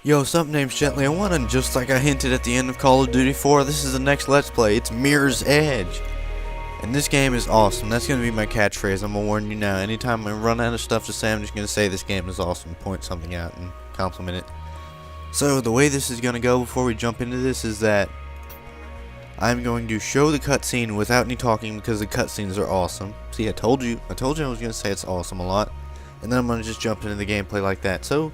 Yo, sup, name's Gently on One, and just like I hinted at the end of Call of Duty 4, this is the next Let's Play. It's Mirror's Edge. And this game is awesome. That's going to be my catchphrase. I'm going to warn you now. Anytime I run out of stuff to say, I'm just going to say this game is awesome. Point something out and compliment it. So, the way this is going to go before we jump into this is that I'm going to show the cutscene without any talking because the cutscenes are awesome. See, I told you I was going to say it's awesome a lot. And then I'm going to just jump into the gameplay like that. So,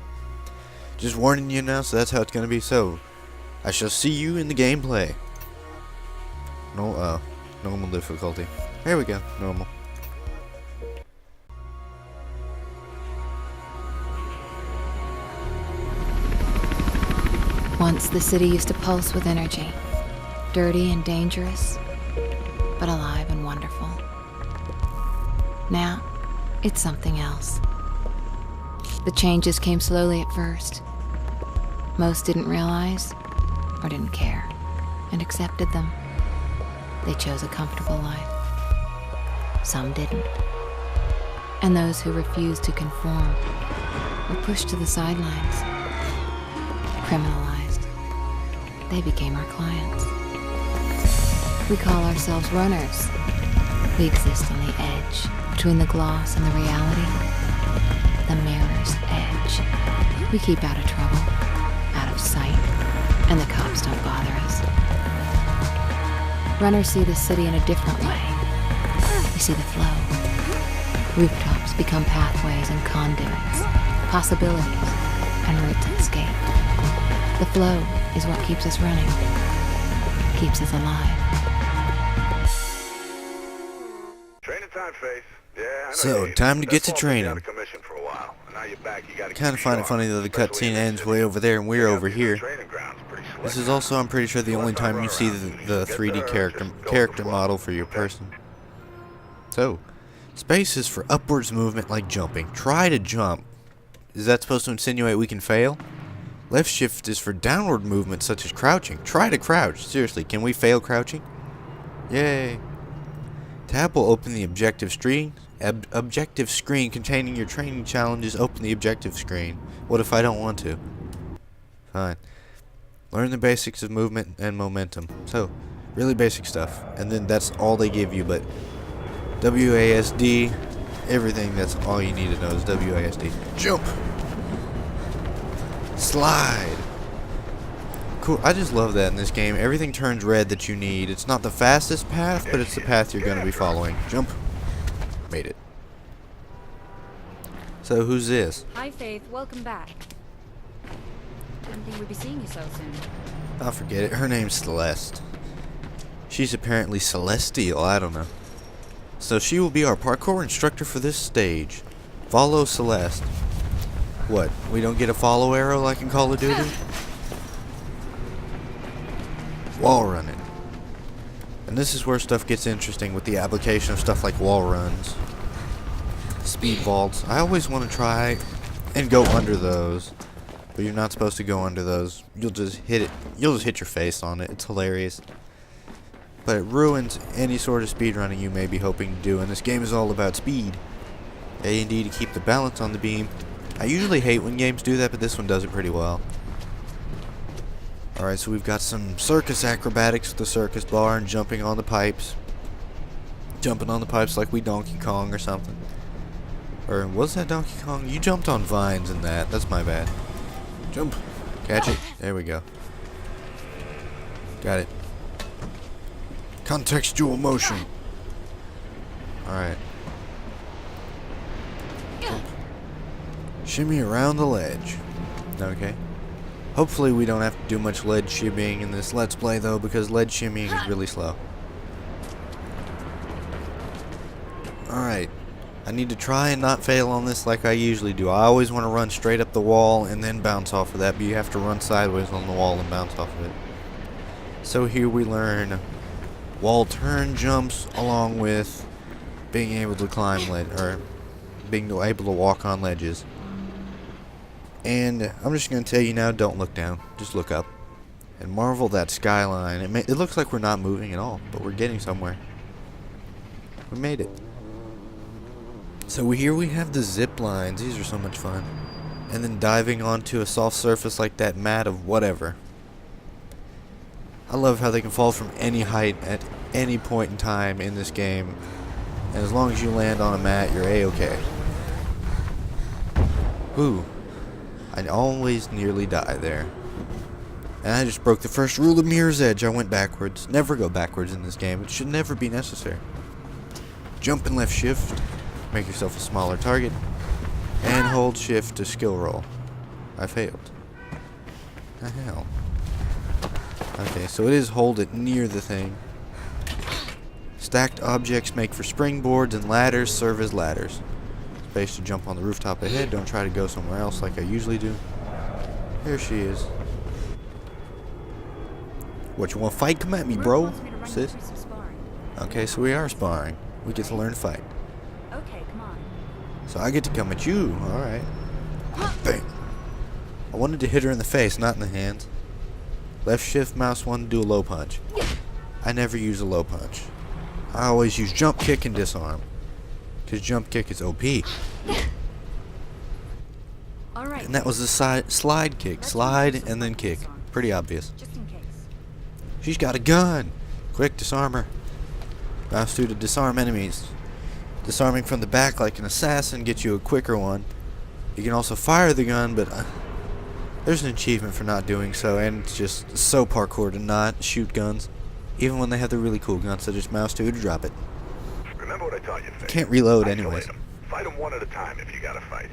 just warning you now, so that's how it's going to be. So, I shall see you in the gameplay. Normal difficulty. Here we go, normal. Once the city used to pulse with energy. Dirty and dangerous, but alive and wonderful. Now, it's something else. The changes came slowly at first. Most didn't realize, or didn't care, and accepted them. They chose a comfortable life. Some didn't. And those who refused to conform were pushed to the sidelines, criminalized. They became our clients. We call ourselves runners. We exist on the edge, between the gloss and the reality. The mirror's edge. We keep out of trouble, out of sight, and the cops don't bother us. Runners see the city in a different way. We see the flow. Rooftops become pathways and conduits, possibilities, and routes of escape. The flow is what keeps us running, keeps us alive. Training time, Faith. Yeah, So, time to get to training. Kind of find it funny that the cutscene ends way over there and we're over here. This is also, I'm pretty sure, the only time you see the 3D character model for your person. So, space is for upwards movement like jumping. Try to jump. Is that supposed to insinuate we can fail? Left shift is for downward movement such as crouching. Try to crouch. Seriously, can we fail crouching? Yay. Tab will open the objective screen. Objective screen containing your training challenges. Open the objective screen. What if I don't want to? Fine. Learn the basics of movement and momentum. So, really basic stuff. And then that's all they give you, but WASD, everything, that's all you need to know is WASD. Jump! Slide! Cool, I just love that in this game. Everything turns red that you need. It's not the fastest path, but it's the path you're going to be following. Jump. Made it. So, who's this? Hi, Faith. Welcome back. Didn't think we'd be seeing you so soon. I'll forget it. Her name's Celeste. She's apparently celestial. I don't know. So, she will be our parkour instructor for this stage. Follow Celeste. What? We don't get a follow arrow like in Call of Duty? Wall running. And this is where stuff gets interesting with the application of stuff like wall runs. Speed vaults. I always want to try and go under those. But you're not supposed to go under those. You'll just hit it. You'll just hit your face on it. It's hilarious. But it ruins any sort of speed running you may be hoping to do. And this game is all about speed. A and D to keep the balance on the beam. I usually hate when games do that, but this one does it pretty well. Alright, so we've got some circus acrobatics with the circus bar and jumping on the pipes. Jumping on the pipes like we Donkey Kong or something. Or was that Donkey Kong? You jumped on vines in that. That's my bad. Jump. Catch it. There we go. Got it. Contextual motion. Alright. Shimmy around the ledge. Okay. Hopefully we don't have to do much ledge shimmying in this Let's Play though, because ledge shimmying is really slow. Alright. I need to try and not fail on this like I usually do. I always want to run straight up the wall and then bounce off of that, but you have to run sideways on the wall and bounce off of it. So here we learn wall turn jumps along with being able to climb or being able to walk on ledges. And I'm just going to tell you now, don't look down. Just look up. And marvel that skyline. It looks like we're not moving at all, but we're getting somewhere. We made it. So here we have the zip lines. These are so much fun. and then diving onto a soft surface like that mat of whatever. I love how they can fall from any height at any point in time in this game, and as long as you land on a mat, you're a-okay. Ooh, I always nearly die there. And I just broke the first rule of Mirror's Edge. I went backwards. Never go backwards in this game. It should never be necessary. Jump and left shift. Make yourself a smaller target. And hold shift to skill roll. I failed. The hell? Okay, so it is hold it near the thing. Stacked objects make for springboards, and ladders serve as ladders. Space to jump on the rooftop ahead. Don't try to go somewhere else like I usually do. There she is. What, you want to fight? Come at me, bro, sis. Okay, so we are sparring. We get to learn to fight. Okay, come on. So I get to come at you. Alright. Bang. I wanted to hit her in the face, not in the hands. Left shift mouse 1 to do a low punch. I never use a low punch. I always use jump kick and disarm. Because jump kick is OP. Alright. And that was the slide kick. Slide and then kick. Pretty obvious. Just in case. She's got a gun. Quick, disarm her. Mouse 2 to disarm enemies. Disarming from the back like an assassin gets you a quicker one. You can also fire the gun, but there's an achievement for not doing so, and it's just so parkour to not shoot guns. Even when they have the really cool guns, so just mouse 2 to drop it. Remember what I taught you, Faith. Can't reload Isolate anyways. 'em. Fight them one at a time if you gotta fight.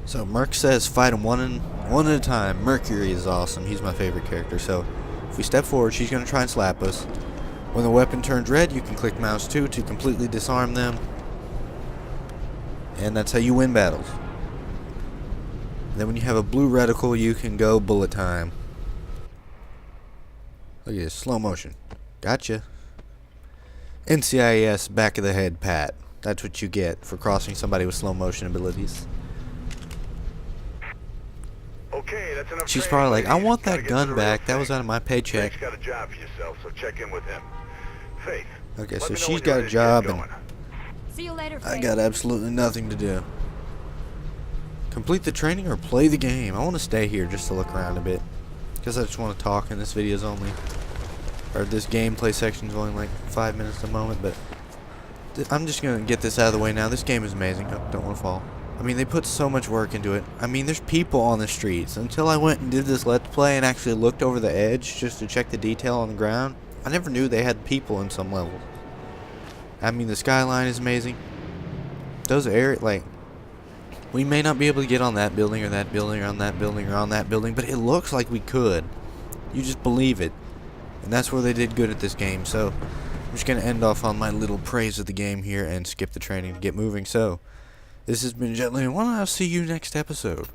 So Merc says fight them one at a time. Mercury is awesome. He's my favorite character. So if we step forward, she's going to try and slap us. When the weapon turns red, you can click mouse 2 to completely disarm them. And that's how you win battles. Then when you have a blue reticle, you can go bullet time. Look at this, slow motion. Gotcha. NCIS back of the head pat. That's what you get for crossing somebody with slow motion abilities. Okay, that's enough. She's training, probably like, I ladies. want Gotta that get to gun the real back. That thing. was out of my paycheck. Faith's got a job for yourself, so check in with him. Faith. Okay, let so me know she's when you're got a ready to get job and going. See you later, I Faith. got absolutely nothing to do. Complete the training or play the game. I want to stay here just to look around a bit. Because I just want to talk, and this video's only, or this gameplay section's only like 5 minutes a moment, but I'm just going to get this out of the way now. This game is amazing. Oh, don't want to fall. I mean, they put so much work into it. I mean, there's people on the streets. Until I went and did this Let's Play and actually looked over the edge just to check the detail on the ground, I never knew they had people in some levels. I mean, the skyline is amazing. Those areas, like, we may not be able to get on that building or that building or on that building or on that building, but it looks like we could. You just believe it. And that's where they did good at this game. So, I'm just going to end off on my little praise of the game here and skip the training to get moving. So, this has been Gently, and I'll see you next episode.